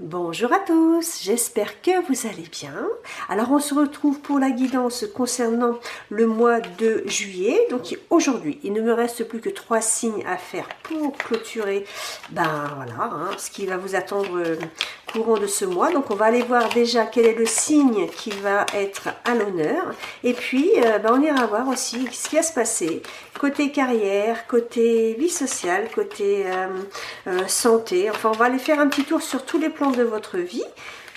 Bonjour à tous, j'espère que vous allez bien. Alors on se retrouve pour la guidance concernant le mois de juillet. Donc aujourd'hui, il ne me reste plus que 3 signes à faire pour clôturer ce qui va vous attendre courant de ce mois. Donc on va aller voir déjà quel est le signe qui va être à l'honneur. Et puis on ira voir aussi ce qui va se passer côté carrière, côté vie sociale, côté santé. Enfin on va aller faire un petit tour sur tous les plans de votre vie.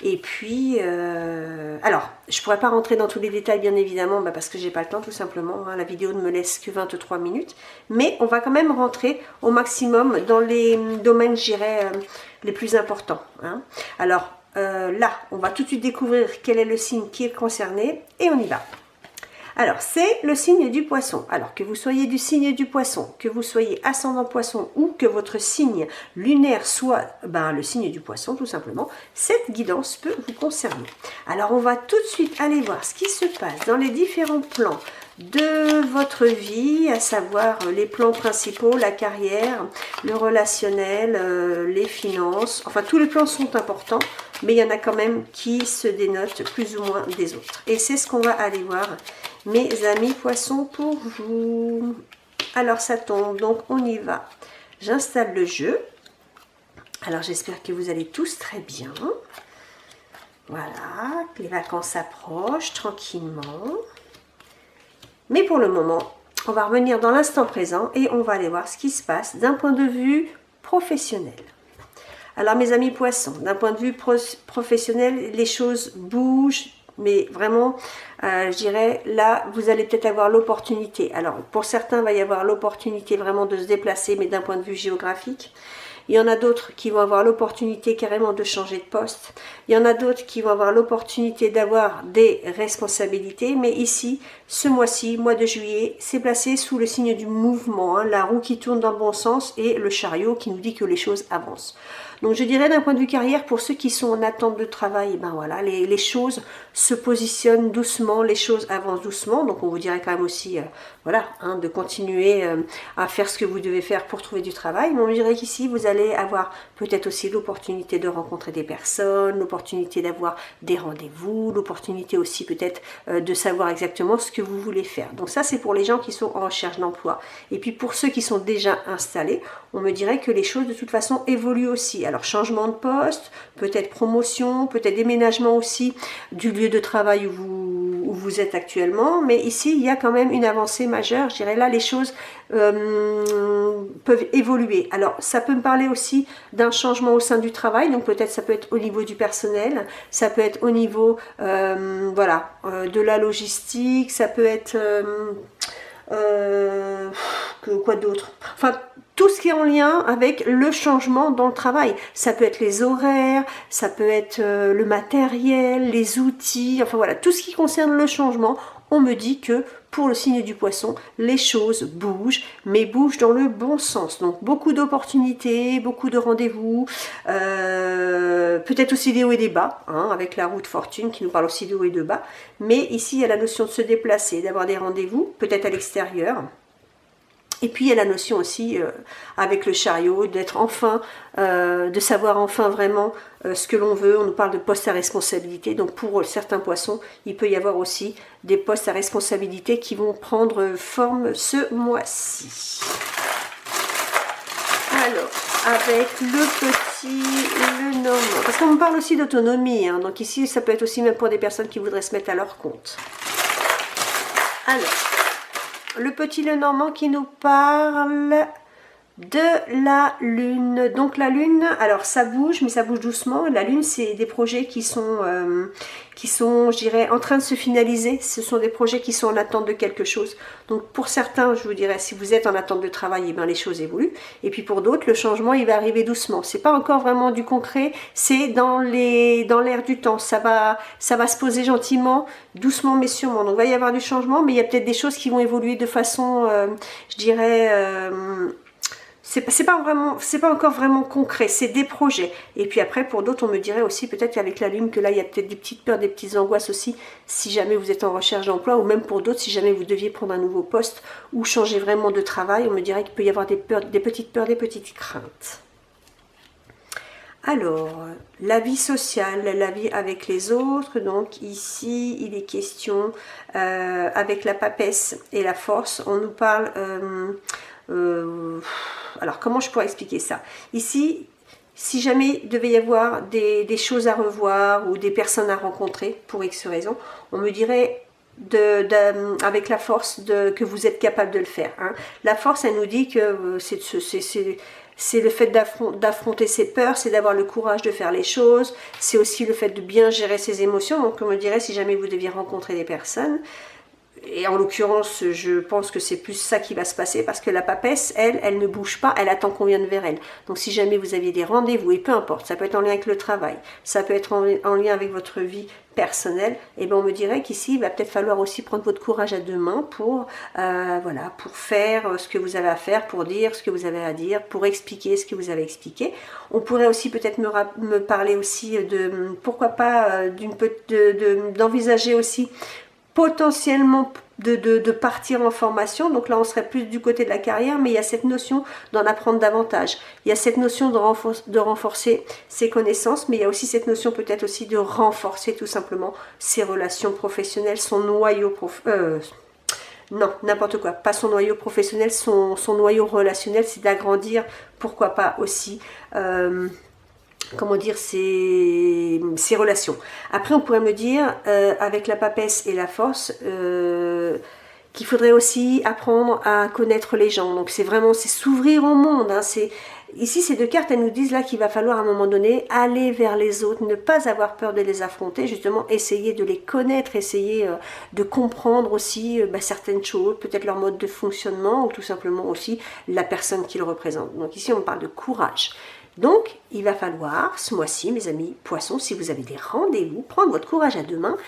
Et puis, alors, je ne pourrais pas rentrer dans tous les détails, bien évidemment, parce que j'ai pas le temps, tout simplement. La vidéo ne me laisse que 23 minutes. Mais on va quand même rentrer au maximum dans les domaines, je dirais, les plus importants. Alors, là, on va tout de suite découvrir quel est le signe qui est concerné. Et on y va. Alors, c'est le signe du poisson. Alors, que vous soyez du signe du poisson, que vous soyez ascendant poisson ou que votre signe lunaire soit le signe du poisson, tout simplement, cette guidance peut vous concerner. Alors, on va tout de suite aller voir ce qui se passe dans les différents plans de votre vie, à savoir les plans principaux, la carrière, le relationnel, les finances. Enfin, tous les plans sont importants, mais il y en a quand même qui se dénotent plus ou moins des autres. Et c'est ce qu'on va aller voir, mes amis poissons, pour vous. Alors ça tombe, donc on y va. J'installe le jeu. Alors j'espère que vous allez tous très bien. Voilà, les vacances approchent tranquillement. Mais pour le moment, on va revenir dans l'instant présent et on va aller voir ce qui se passe d'un point de vue professionnel. Alors mes amis poissons, d'un point de vue professionnel, les choses bougent. Mais vraiment, je dirais, là, vous allez peut-être avoir l'opportunité. Alors, pour certains, il va y avoir l'opportunité vraiment de se déplacer, mais d'un point de vue géographique. Il y en a d'autres qui vont avoir l'opportunité carrément de changer de poste. Il y en a d'autres qui vont avoir l'opportunité d'avoir des responsabilités. Mais ici, ce mois-ci, mois de juillet, c'est placé sous le signe du mouvement. La roue qui tourne dans le bon sens et le chariot qui nous dit que les choses avancent. Donc je dirais d'un point de vue carrière, pour ceux qui sont en attente de travail, les choses se positionnent doucement, les choses avancent doucement. Donc on vous dirait quand même aussi, de continuer à faire ce que vous devez faire pour trouver du travail. Mais on dirait qu'ici, vous allez avoir peut-être aussi l'opportunité de rencontrer des personnes, l'opportunité d'avoir des rendez-vous, l'opportunité aussi peut-être de savoir exactement ce que vous voulez faire. Donc ça, c'est pour les gens qui sont en recherche d'emploi. Et puis pour ceux qui sont déjà installés, on me dirait que les choses de toute façon évoluent aussi. Alors changement de poste, peut-être promotion, peut-être déménagement aussi du lieu de travail où vous êtes actuellement. Mais ici, il y a quand même une avancée majeure. Je dirais là, les choses peuvent évoluer. Alors ça peut me parler aussi d'un changement au sein du travail. Donc peut-être ça peut être au niveau du personnel, ça peut être au niveau de la logistique, ça peut être... quoi d'autre? Enfin, tout ce qui est en lien avec le changement dans le travail. Ça peut être les horaires, ça peut être le matériel, les outils, enfin voilà, tout ce qui concerne le changement. On me dit que pour le signe du poisson, les choses bougent, mais bougent dans le bon sens. Donc beaucoup d'opportunités, beaucoup de rendez-vous, peut-être aussi des hauts et des bas, avec la roue de fortune qui nous parle aussi de hauts et de bas. Mais ici, il y a la notion de se déplacer, d'avoir des rendez-vous, peut-être à l'extérieur. Et puis il y a la notion aussi avec le chariot d'être enfin, de savoir enfin vraiment ce que l'on veut. On nous parle de postes à responsabilité. Donc pour certains poissons, il peut y avoir aussi des postes à responsabilité qui vont prendre forme ce mois-ci. Alors, avec le normand. Parce qu'on me parle aussi d'autonomie. Donc ici, ça peut être aussi même pour des personnes qui voudraient se mettre à leur compte. Alors, le petit Lenormand qui nous parle de la lune. Donc la lune, alors ça bouge, mais ça bouge doucement. La lune, c'est des projets qui sont, je dirais, en train de se finaliser. Ce sont des projets qui sont en attente de quelque chose. Donc pour certains, je vous dirais, si vous êtes en attente de travail, les choses évoluent. Et puis pour d'autres, le changement, il va arriver doucement. C'est pas encore vraiment du concret, c'est dans l'air du temps. Ça va se poser gentiment, doucement mais sûrement. Donc il va y avoir du changement, mais il y a peut-être des choses qui vont évoluer de façon, je dirais... c'est pas encore vraiment concret, c'est des projets. Et puis après, pour d'autres, on me dirait aussi peut-être qu'avec la lune, que là, il y a peut-être des petites peurs, des petites angoisses aussi, si jamais vous êtes en recherche d'emploi, ou même pour d'autres, si jamais vous deviez prendre un nouveau poste ou changer vraiment de travail, on me dirait qu'il peut y avoir des peurs, des petites craintes. Alors, la vie sociale, la vie avec les autres, donc ici il est question avec la papesse et la force, on nous parle, alors comment je pourrais expliquer ça? Ici, si jamais il devait y avoir des choses à revoir ou des personnes à rencontrer pour X raison, on me dirait avec la force que vous êtes capable de le faire. Hein. La force, elle nous dit que c'est le fait d'affronter ses peurs, c'est d'avoir le courage de faire les choses, c'est aussi le fait de bien gérer ses émotions. Donc on me dirait, si jamais vous deviez rencontrer des personnes, et en l'occurrence, je pense que c'est plus ça qui va se passer parce que la papesse, elle ne bouge pas, elle attend qu'on vienne vers elle. Donc si jamais vous aviez des rendez-vous, et peu importe, ça peut être en lien avec le travail, ça peut être en lien avec votre vie personnelle, et bien on me dirait qu'ici, il va peut-être falloir aussi prendre votre courage à deux mains pour, voilà, pour faire ce que vous avez à faire, pour dire ce que vous avez à dire, pour expliquer ce que vous avez expliqué. On pourrait aussi peut-être me parler aussi de, pourquoi pas, d'envisager aussi potentiellement de partir en formation. Donc là on serait plus du côté de la carrière, mais il y a cette notion d'en apprendre davantage, il y a cette notion de renforcer ses connaissances, mais il y a aussi cette notion peut-être aussi de renforcer tout simplement ses relations professionnelles, son noyau non, n'importe quoi, pas son noyau professionnel, son noyau relationnel, c'est d'agrandir, pourquoi pas aussi comment dire, ces relations. Après, on pourrait me dire, avec la papesse et la force, qu'il faudrait aussi apprendre à connaître les gens. Donc, c'est vraiment, c'est s'ouvrir au monde. Hein, ici, ces deux cartes, elles nous disent là qu'il va falloir à un moment donné aller vers les autres, ne pas avoir peur de les affronter, justement, essayer de les connaître, essayer de comprendre aussi certaines choses, peut-être leur mode de fonctionnement, ou tout simplement aussi la personne qu'ils représentent. Donc ici, on parle de courage. Donc, il va falloir, ce mois-ci, mes amis poissons, si vous avez des rendez-vous, prendre votre courage à deux mains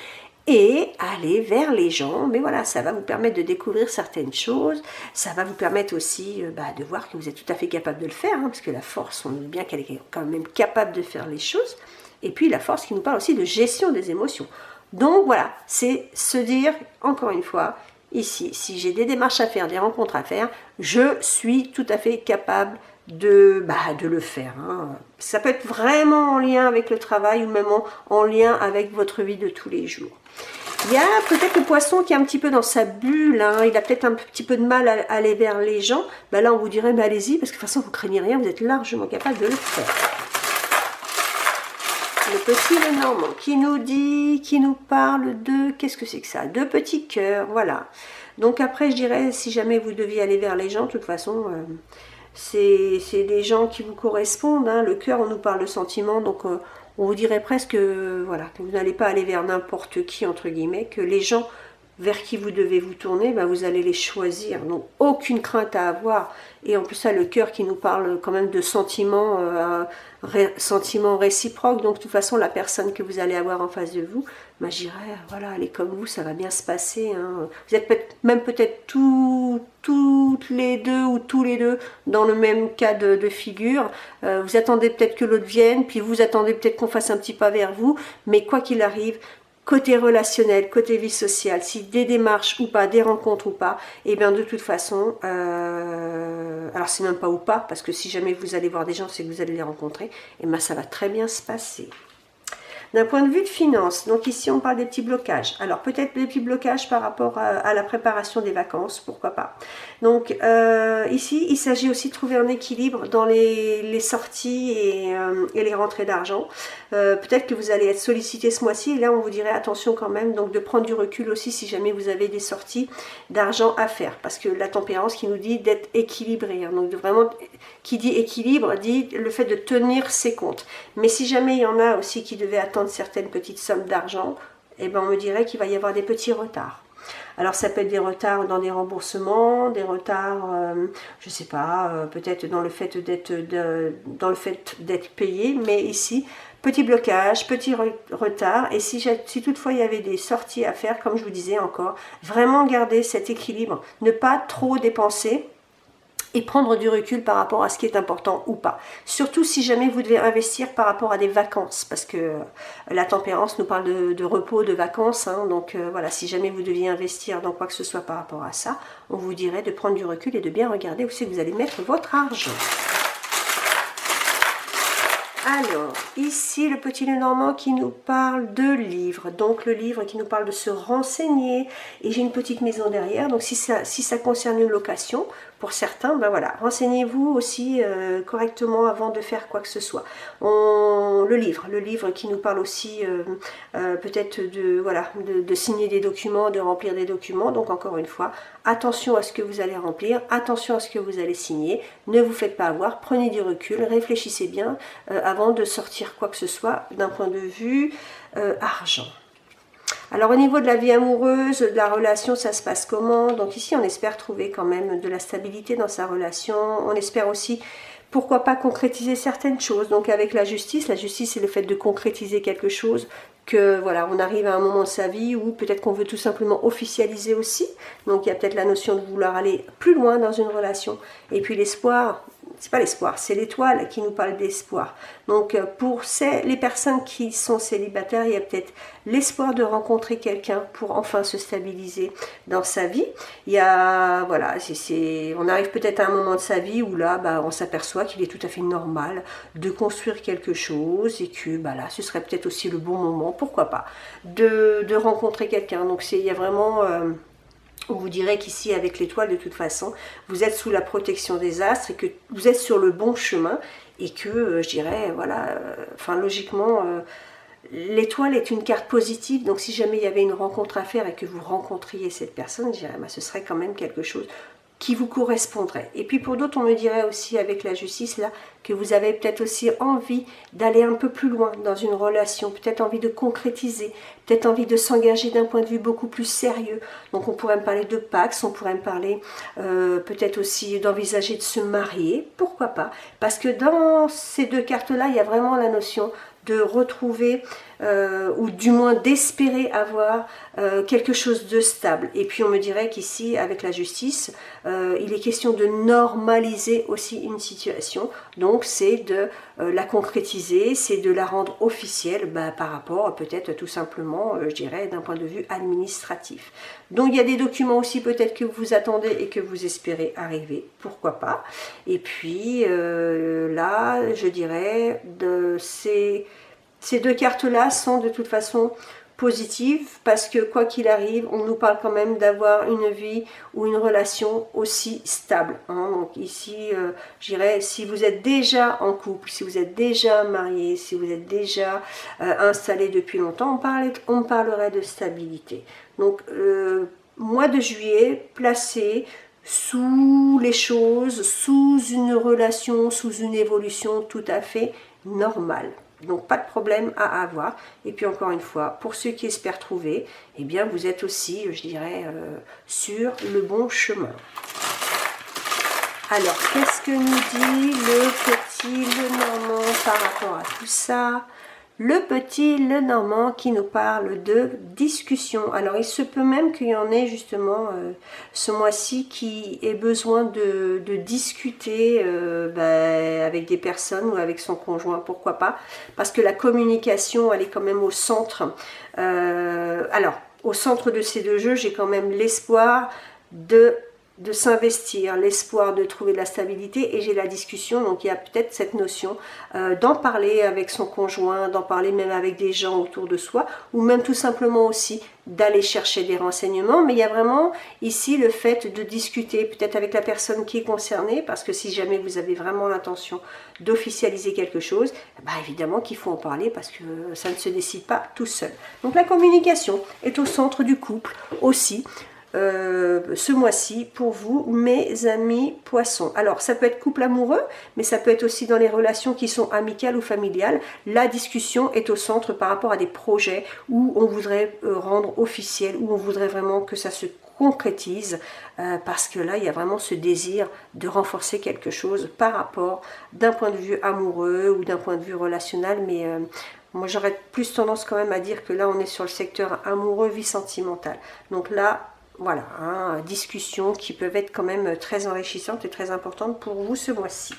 et aller vers les gens. Mais voilà, ça va vous permettre de découvrir certaines choses. Ça va vous permettre aussi de voir que vous êtes tout à fait capable de le faire, hein, parce que la force, on dit bien qu'elle est quand même capable de faire les choses. Et puis la force qui nous parle aussi de gestion des émotions. Donc voilà, c'est se dire, encore une fois, ici, si j'ai des démarches à faire, des rencontres à faire, je suis tout à fait capable de le faire. Hein. Ça peut être vraiment en lien avec le travail ou même en lien avec votre vie de tous les jours. Il y a peut-être le poisson qui est un petit peu dans sa bulle, hein. Il a peut-être un petit peu de mal à aller vers les gens. Là, on vous dirait, allez-y, parce que de toute façon, vous ne craignez rien, vous êtes largement capable de le faire. Le petit Lenormand qui nous parle de, qu'est-ce que c'est que ça? De petits cœurs, voilà. Donc après, je dirais, si jamais vous deviez aller vers les gens, de toute façon... c'est des gens qui vous correspondent. Hein. Le cœur, on nous parle de sentiments, donc on vous dirait presque voilà, que vous n'allez pas aller vers n'importe qui, entre guillemets, que les gens vers qui vous devez vous tourner, vous allez les choisir. Donc aucune crainte à avoir. Et en plus ça, le cœur qui nous parle quand même de sentiments, sentiments réciproques. Donc de toute façon, la personne que vous allez avoir en face de vous, je dirais, voilà, elle est comme vous, ça va bien se passer. Hein. Vous êtes même peut-être toutes les deux ou tous les deux dans le même cas de figure. Vous attendez peut-être que l'autre vienne, puis vous attendez peut-être qu'on fasse un petit pas vers vous. Mais quoi qu'il arrive, côté relationnel, côté vie sociale, si des démarches ou pas, des rencontres ou pas, et bien de toute façon, alors c'est même pas ou pas, parce que si jamais vous allez voir des gens, c'est que vous allez les rencontrer, et bien ça va très bien se passer. D'un point de vue de finance, donc ici on parle des petits blocages. Alors peut-être des petits blocages par rapport à la préparation des vacances, pourquoi pas. Donc ici il s'agit aussi de trouver un équilibre dans les sorties et les rentrées d'argent. Peut-être que vous allez être sollicité ce mois-ci et là on vous dirait attention quand même, donc de prendre du recul aussi si jamais vous avez des sorties d'argent à faire. Parce que la tempérance qui nous dit d'être équilibré, hein, donc de vraiment, qui dit équilibre, dit le fait de tenir ses comptes. Mais si jamais il y en a aussi qui devaient attendre certaines petites sommes d'argent, eh ben on me dirait qu'il va y avoir des petits retards. Alors ça peut être des retards dans des remboursements, des retards, je sais pas, peut-être dans le fait d'être payé, mais ici, petit blocage, petit retard, et si toutefois il y avait des sorties à faire, comme je vous disais encore, vraiment garder cet équilibre, ne pas trop dépenser, et prendre du recul par rapport à ce qui est important ou pas. Surtout si jamais vous devez investir par rapport à des vacances, parce que la tempérance nous parle de repos, de vacances, hein, donc voilà, si jamais vous deviez investir dans quoi que ce soit par rapport à ça, on vous dirait de prendre du recul et de bien regarder où c'est que vous allez mettre votre argent. Alors, ici, le petit Lenormand qui nous parle de livres. Donc, le livre qui nous parle de se renseigner. Et j'ai une petite maison derrière. Donc, si ça concerne une location, pour certains, ben voilà, renseignez-vous aussi correctement avant de faire quoi que ce soit. Le livre qui nous parle aussi peut-être de signer des documents, de remplir des documents. Donc, encore une fois, attention à ce que vous allez remplir, attention à ce que vous allez signer. Ne vous faites pas avoir, prenez du recul, réfléchissez bien avant de sortir quoi que ce soit d'un point de vue argent. Alors au niveau de la vie amoureuse, de la relation, ça se passe comment? Donc ici on espère trouver quand même de la stabilité dans sa relation, on espère aussi pourquoi pas concrétiser certaines choses. Donc avec la justice c'est le fait de concrétiser quelque chose, que voilà, on arrive à un moment de sa vie où peut-être qu'on veut tout simplement officialiser aussi. Donc il y a peut-être la notion de vouloir aller plus loin dans une relation. Et puis l'espoir, c'est pas l'espoir, c'est l'étoile qui nous parle d'espoir. Donc pour les personnes qui sont célibataires, il y a peut-être l'espoir de rencontrer quelqu'un pour enfin se stabiliser dans sa vie. Il y a, voilà, on arrive peut-être à un moment de sa vie où là, on s'aperçoit qu'il est tout à fait normal de construire quelque chose et que là, ce serait peut-être aussi le bon moment, pourquoi pas, de rencontrer quelqu'un. Donc il y a vraiment... on vous dirait qu'ici, avec l'étoile, de toute façon, vous êtes sous la protection des astres et que vous êtes sur le bon chemin et que, je dirais, voilà, logiquement, l'étoile est une carte positive. Donc, si jamais il y avait une rencontre à faire et que vous rencontriez cette personne, je dirais, ce serait quand même quelque chose qui vous correspondrait. Et puis pour d'autres, on me dirait aussi avec la justice là que vous avez peut-être aussi envie d'aller un peu plus loin dans une relation, peut-être envie de concrétiser, peut-être envie de s'engager d'un point de vue beaucoup plus sérieux. Donc on pourrait me parler de Pax, on pourrait me parler peut-être aussi d'envisager de se marier, pourquoi pas, parce que dans ces deux cartes-là, il y a vraiment la notion de retrouver ou du moins d'espérer avoir quelque chose de stable. Et puis on me dirait qu'ici avec la justice il est question de normaliser aussi une situation, donc c'est de la concrétiser, c'est de la rendre officielle par rapport peut-être tout simplement je dirais d'un point de vue administratif. Donc il y a des documents aussi peut-être que vous attendez et que vous espérez arriver, pourquoi pas. Et puis là je dirais ces deux cartes-là sont de toute façon positives parce que quoi qu'il arrive, on nous parle quand même d'avoir une vie ou une relation aussi stable. Donc ici, je dirais, si vous êtes déjà en couple, si vous êtes déjà marié, si vous êtes déjà installé depuis longtemps, on parlerait de stabilité. Donc, mois de juillet, placé sous les choses, sous une relation, sous une évolution tout à fait normale. Donc pas de problème à avoir. Et puis encore une fois, pour ceux qui espèrent trouver, eh bien vous êtes aussi, je dirais, sur le bon chemin. Alors, qu'est-ce que nous dit le petit Lenormand par rapport à tout ça? Le petit Lenormand qui nous parle de discussion. Alors, il se peut même qu'il y en ait justement ce mois-ci qui ait besoin de discuter avec des personnes ou avec son conjoint, pourquoi pas. Parce que la communication, elle est quand même au centre. Alors, au centre de ces deux jeux, j'ai quand même l'espoir de s'investir, l'espoir de trouver de la stabilité, et j'ai la discussion, donc il y a peut-être cette notion d'en parler avec son conjoint, d'en parler même avec des gens autour de soi, ou même tout simplement aussi d'aller chercher des renseignements. Mais il y a vraiment ici le fait de discuter peut-être avec la personne qui est concernée, parce que si jamais vous avez vraiment l'intention d'officialiser quelque chose, évidemment qu'il faut en parler parce que ça ne se décide pas tout seul. Donc la communication est au centre du couple aussi. Ce mois-ci pour vous, mes amis poissons. Alors ça peut être couple amoureux, mais ça peut être aussi dans les relations qui sont amicales ou familiales. La discussion est au centre par rapport à des projets où on voudrait rendre officiel, où on voudrait vraiment que ça se concrétise, parce que là il y a vraiment ce désir de renforcer quelque chose par rapport d'un point de vue amoureux ou d'un point de vue relationnel, mais moi j'aurais plus tendance quand même à dire que là on est sur le secteur amoureux, vie sentimentale. Donc là voilà, discussions qui peuvent être quand même très enrichissantes et très importantes pour vous ce mois-ci.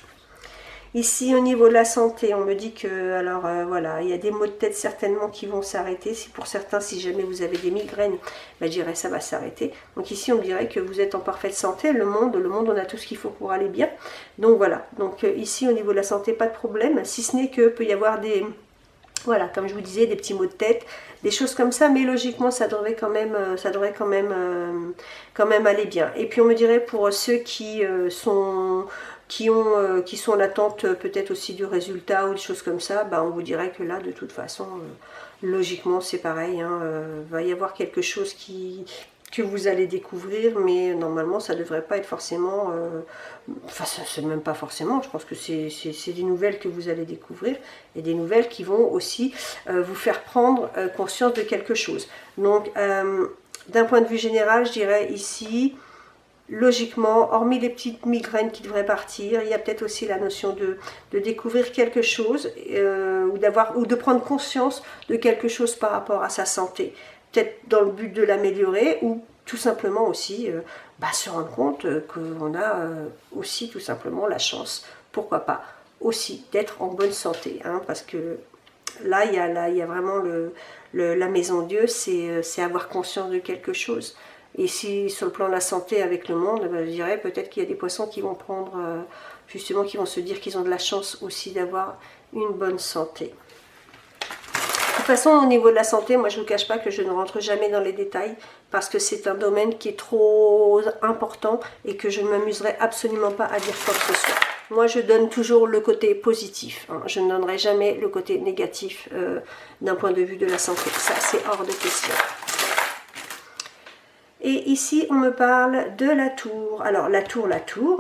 Ici, au niveau de la santé, on me dit que, alors voilà, il y a des maux de tête certainement qui vont s'arrêter. Si pour certains, si jamais vous avez des migraines, ben, je dirais ça va s'arrêter. Donc ici, on me dirait que vous êtes en parfaite santé. Le monde, on a tout ce qu'il faut pour aller bien. Donc voilà, donc ici, au niveau de la santé, pas de problème. Si ce n'est que peut y avoir des... Voilà, comme je vous disais, des petits maux de tête, des choses comme ça, mais logiquement, ça devrait quand même aller bien. Et puis on me dirait pour ceux qui sont en attente peut-être aussi du résultat ou des choses comme ça, bah, on vous dirait que là, de toute façon, logiquement, c'est pareil. Hein, va y avoir quelque chose que vous allez découvrir, mais normalement, ça ne devrait pas être forcément... enfin, c'est même pas forcément, je pense que c'est des nouvelles que vous allez découvrir, et des nouvelles qui vont aussi vous faire prendre conscience de quelque chose. Donc, d'un point de vue général, je dirais ici... Logiquement, hormis les petites migraines qui devraient partir, il y a peut-être aussi la notion de découvrir quelque chose ou de prendre conscience de quelque chose par rapport à sa santé. Peut-être dans le but de l'améliorer ou tout simplement aussi se rendre compte qu'on a aussi tout simplement la chance, pourquoi pas, aussi d'être en bonne santé. Hein, parce que là, il y a vraiment la maison Dieu, c'est avoir conscience de quelque chose. Et si sur le plan de la santé avec le monde, je dirais peut-être qu'il y a des poissons qui vont prendre, justement, qui vont se dire qu'ils ont de la chance aussi d'avoir une bonne santé. De toute façon, au niveau de la santé, moi je ne vous cache pas que je ne rentre jamais dans les détails parce que c'est un domaine qui est trop important et que je ne m'amuserai absolument pas à dire quoi que ce soit. Moi, je donne toujours le côté positif. Hein. Je ne donnerai jamais le côté négatif d'un point de vue de la santé. Ça, c'est hors de question. Et ici, on me parle de la tour. Alors, la tour,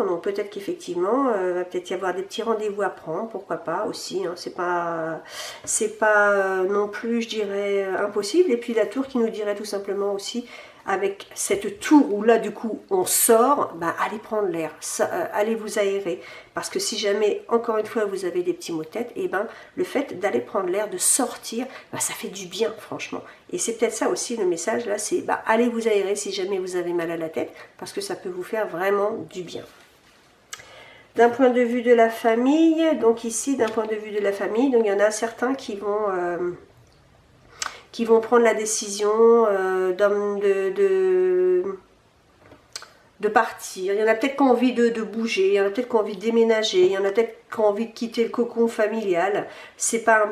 donc peut-être qu'effectivement, va peut-être y avoir des petits rendez-vous à prendre, pourquoi pas aussi. Hein, c'est pas non plus, je dirais, impossible. Et puis la tour qui nous dirait tout simplement aussi, avec cette tour où là, du coup, on sort, allez prendre l'air, allez vous aérer. Parce que si jamais, encore une fois, vous avez des petits maux de tête, et le fait d'aller prendre l'air, de sortir, ça fait du bien, franchement. Et c'est peut-être ça aussi le message, là, c'est allez vous aérer si jamais vous avez mal à la tête, parce que ça peut vous faire vraiment du bien. D'un point de vue de la famille, donc ici, d'un point de vue de la famille, donc il y en a certains qui vont prendre la décision de partir. Il y en a peut-être qui ont envie de bouger, il y en a peut-être qui ont envie de déménager, il y en a peut-être qui ont envie de quitter le cocon familial. C'est pas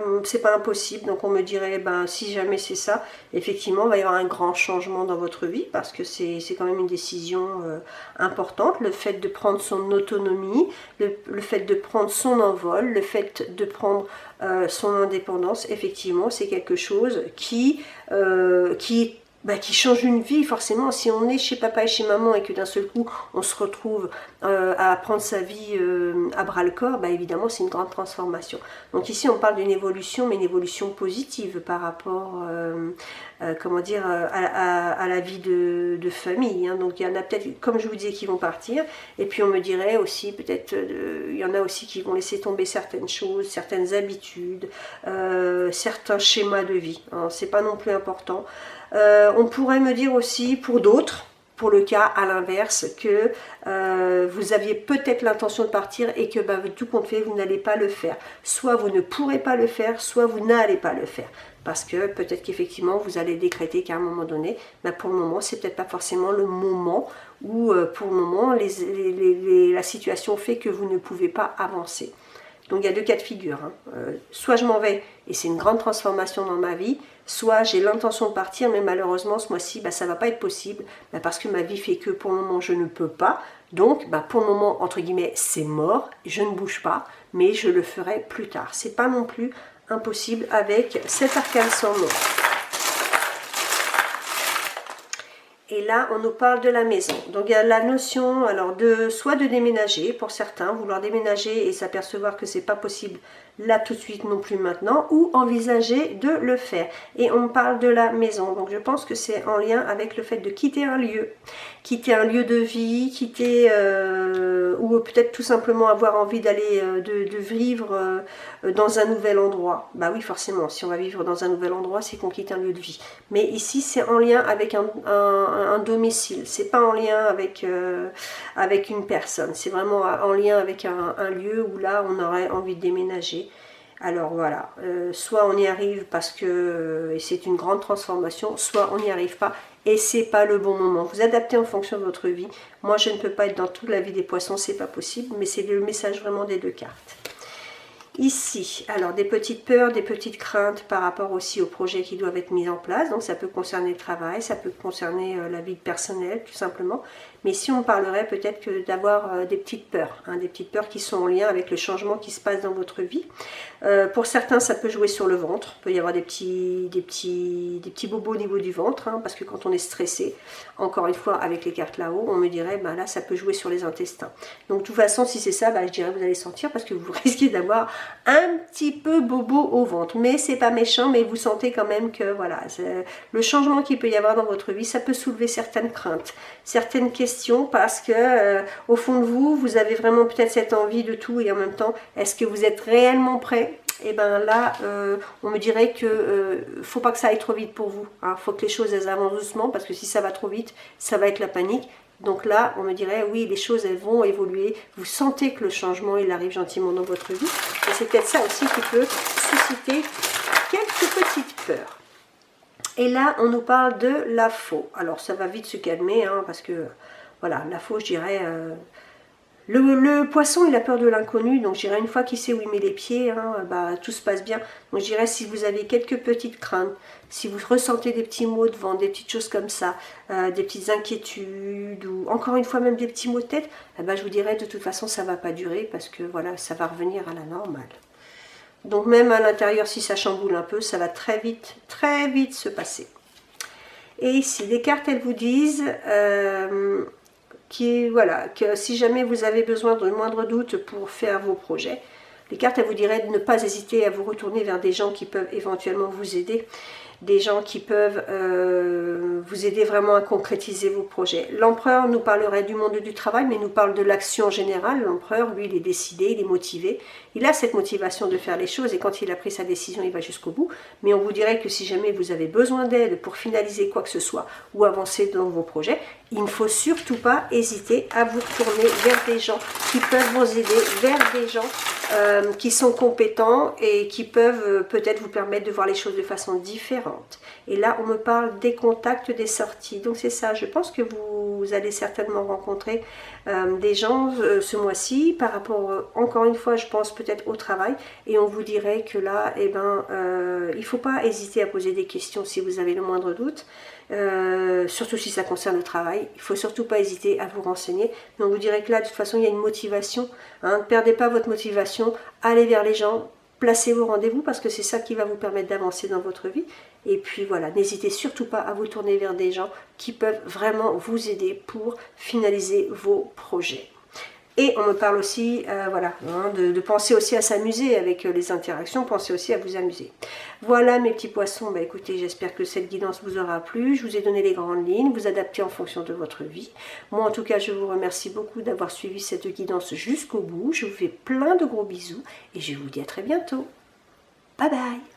impossible, donc on me dirait, si jamais c'est ça, effectivement, il va y avoir un grand changement dans votre vie, parce que c'est quand même une décision importante, le fait de prendre son autonomie, le fait de prendre son envol, le fait de prendre son indépendance, effectivement, c'est quelque chose qui change une vie. Forcément, si on est chez papa et chez maman et que d'un seul coup on se retrouve à prendre sa vie à bras le corps, évidemment c'est une grande transformation. Donc ici on parle d'une évolution, mais une évolution positive par rapport à la vie de famille. Hein. Donc il y en a peut-être, comme je vous disais, qui vont partir, et puis on me dirait aussi peut-être il y en a aussi qui vont laisser tomber certaines choses, certaines habitudes, certains schémas de vie. Hein. C'est pas non plus important. On pourrait me dire aussi pour d'autres, pour le cas à l'inverse, que vous aviez peut-être l'intention de partir et que tout compte fait, vous n'allez pas le faire. Soit vous ne pourrez pas le faire, soit vous n'allez pas le faire. Parce que peut-être qu'effectivement, vous allez décréter qu'à un moment donné, pour le moment, c'est peut-être pas forcément le moment où, pour le moment, la situation fait que vous ne pouvez pas avancer. Donc il y a deux cas de figure. Hein. Soit je m'en vais et c'est une grande transformation dans ma vie, soit j'ai l'intention de partir, mais malheureusement ce mois-ci, ça ne va pas être possible, parce que ma vie fait que pour le moment je ne peux pas. Donc pour le moment, entre guillemets, c'est mort, je ne bouge pas, mais je le ferai plus tard. C'est pas non plus impossible avec cet arcane sans nom. Et là, on nous parle de la maison. Donc, il y a la notion, alors, soit de déménager, pour certains, vouloir déménager et s'apercevoir que c'est pas possible là tout de suite non plus maintenant, ou envisager de le faire. Et on parle de la maison. Donc, je pense que c'est en lien avec le fait de quitter un lieu de vie, ou peut-être tout simplement avoir envie d'aller, de vivre dans un nouvel endroit. Oui, forcément, si on va vivre dans un nouvel endroit, c'est qu'on quitte un lieu de vie. Mais ici, c'est en lien avec un un domicile. C'est pas en lien avec, avec une personne. C'est vraiment en lien avec un lieu où là, on aurait envie de déménager. Alors voilà, soit on y arrive parce que c'est une grande transformation, soit on n'y arrive pas et c'est pas le bon moment. Vous adaptez en fonction de votre vie. Moi, je ne peux pas être dans toute la vie des poissons, c'est pas possible, mais c'est le message vraiment des deux cartes. Ici, alors des petites peurs, des petites craintes par rapport aussi aux projets qui doivent être mis en place. Donc ça peut concerner le travail, ça peut concerner la vie personnelle tout simplement. Mais si on parlerait peut-être que d'avoir des petites peurs, hein, des petites peurs qui sont en lien avec le changement qui se passe dans votre vie. Pour certains, ça peut jouer sur le ventre. Il peut y avoir des petits bobos au niveau du ventre, hein, parce que quand on est stressé, encore une fois avec les cartes là-haut, on me dirait, bah là ça peut jouer sur les intestins. Donc de toute façon, si c'est ça, bah, je dirais vous allez sentir parce que vous risquez d'avoir un petit peu bobo au ventre. Mais c'est pas méchant, mais vous sentez quand même que voilà, le changement qu'il peut y avoir dans votre vie, ça peut soulever certaines craintes, certaines questions parce que au fond de vous, vous avez vraiment peut-être cette envie de tout et en même temps, est-ce que vous êtes réellement prêt? Et bien là, on me dirait que faut pas que ça aille trop vite pour vous. Il faut que les choses elles avancent doucement parce que si ça va trop vite, ça va être la panique. Donc là, on me dirait, oui, les choses, elles vont évoluer. Vous sentez que le changement, il arrive gentiment dans votre vie. Et c'est peut-être ça aussi qui peut susciter quelques petites peurs. Et là, on nous parle de la faux. Alors, ça va vite se calmer, hein, parce que, voilà, la faux, je dirais... Le poisson, il a peur de l'inconnu, donc je dirais une fois qu'il sait où il met les pieds, hein, bah, tout se passe bien. Donc je dirais si vous avez quelques petites craintes, si vous ressentez des petits maux de ventre, des petites choses comme ça, des petites inquiétudes, ou encore une fois même des petits maux de tête, bah, je vous dirais de toute façon ça ne va pas durer parce que voilà, ça va revenir à la normale. Donc même à l'intérieur, si ça chamboule un peu, ça va très vite se passer. Et ici, les cartes, elles vous disent... voilà, que si jamais vous avez besoin de moindre doute pour faire vos projets, les cartes elles vous diraient de ne pas hésiter à vous retourner vers des gens qui peuvent éventuellement vous aider, des gens qui peuvent vous aider vraiment à concrétiser vos projets. L'empereur nous parlerait du monde du travail, mais nous parle de l'action générale. L'empereur, lui, il est décidé, il est motivé. Il a cette motivation de faire les choses et quand il a pris sa décision, il va jusqu'au bout. Mais on vous dirait que si jamais vous avez besoin d'aide pour finaliser quoi que ce soit ou avancer dans vos projets, il ne faut surtout pas hésiter à vous tourner vers des gens qui peuvent vous aider, vers des gens qui sont compétents et qui peuvent peut-être vous permettre de voir les choses de façon différente. Et là, on me parle des contacts, des sorties. Donc c'est ça, je pense que vous allez certainement rencontrer des gens ce mois-ci par rapport, encore une fois, je pense peut-être au travail. Et on vous dirait que là, eh ben, il ne faut pas hésiter à poser des questions si vous avez le moindre doute. Surtout si ça concerne le travail, il ne faut surtout pas hésiter à vous renseigner, mais on vous dirait que là de toute façon il y a une motivation, hein, ne perdez pas votre motivation, allez vers les gens, placez vos rendez-vous parce que c'est ça qui va vous permettre d'avancer dans votre vie, et puis voilà, n'hésitez surtout pas à vous tourner vers des gens qui peuvent vraiment vous aider pour finaliser vos projets. Et on me parle aussi, voilà, hein, de penser aussi à s'amuser avec les interactions, pensez aussi à vous amuser. Voilà mes petits poissons, bah écoutez, j'espère que cette guidance vous aura plu. Je vous ai donné les grandes lignes, vous adaptez en fonction de votre vie. Moi en tout cas, je vous remercie beaucoup d'avoir suivi cette guidance jusqu'au bout. Je vous fais plein de gros bisous et je vous dis à très bientôt. Bye bye.